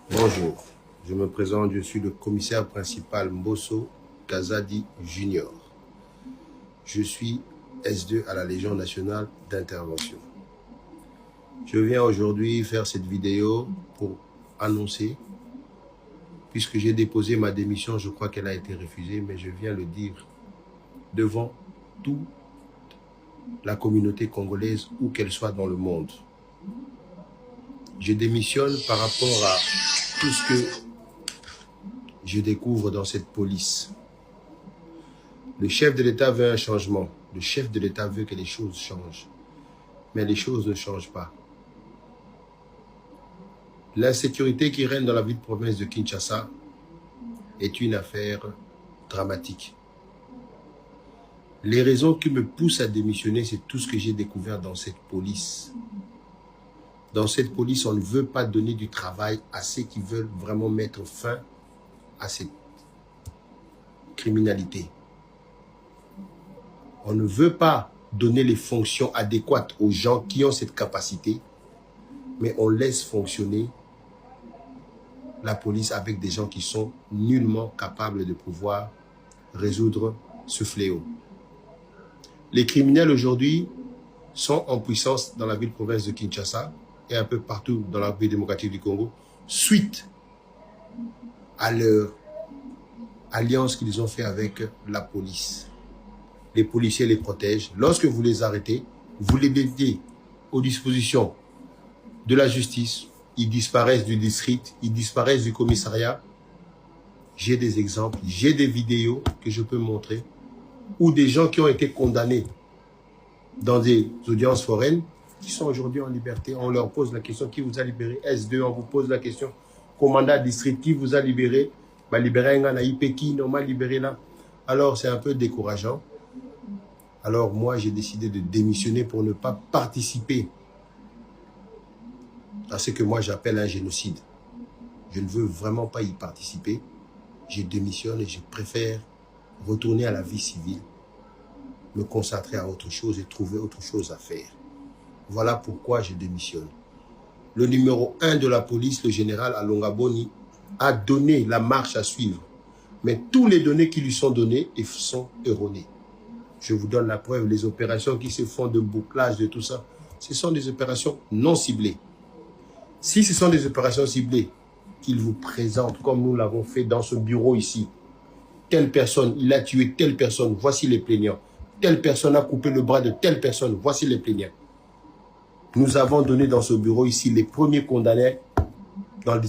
Bonjour, je me présente, je suis le commissaire principal Mbosso Kazadi Junior. Je suis S2 à la Légion nationale d'intervention. Je viens aujourd'hui faire cette vidéo pour annoncer, puisque j'ai déposé ma démission, je crois qu'elle a été refusée, mais je viens le dire devant toute la communauté congolaise, où qu'elle soit dans le monde. Je démissionne par rapport à tout ce que je découvre dans cette police. Le chef de l'État veut un changement. Le chef de l'État veut que les choses changent. Mais les choses ne changent pas. L'insécurité qui règne dans la ville province de Kinshasa est une affaire dramatique. Les raisons qui me poussent à démissionner, c'est tout ce que j'ai découvert dans cette police. Dans cette police, on ne veut pas donner du travail à ceux qui veulent vraiment mettre fin à cette criminalité. On ne veut pas donner les fonctions adéquates aux gens qui ont cette capacité, mais on laisse fonctionner la police avec des gens qui sont nullement capables de pouvoir résoudre ce fléau. Les criminels aujourd'hui sont en puissance dans la ville-province de Kinshasa et un peu partout dans la République démocratique du Congo, suite à leur alliance qu'ils ont fait avec la police. Les policiers les protègent. Lorsque vous les arrêtez, vous les mettez aux dispositions de la justice, ils disparaissent du district, ils disparaissent du commissariat. J'ai des exemples, j'ai des vidéos que je peux montrer, où des gens qui ont été condamnés dans des audiences foraines, qui sont aujourd'hui en liberté, on leur pose la question, qui vous a libéré? S2, on vous pose la question, commandant district, qui vous a libéré? Bah, libéré un IP qui n'a pas libéré là. Alors c'est un peu décourageant. Alors moi j'ai décidé de démissionner pour ne pas participer à ce que moi j'appelle un génocide. Je ne veux vraiment pas y participer. Je démissionne et je préfère retourner à la vie civile, me concentrer à autre chose et trouver autre chose à faire. Voilà pourquoi je démissionne. Le numéro 1 de la police, le général Alonga Boni, a donné la marche à suivre. Mais tous les données qui lui sont données sont erronées. Je vous donne la preuve, les opérations qui se font de bouclage, de tout ça, ce sont des opérations non ciblées. Si ce sont des opérations ciblées, qu'ils vous présentent comme nous l'avons fait dans ce bureau ici, telle personne, il a tué telle personne, voici les plaignants. Telle personne a coupé le bras de telle personne, voici les plaignants. Nous avons donné dans ce bureau ici les premiers condamnés dans le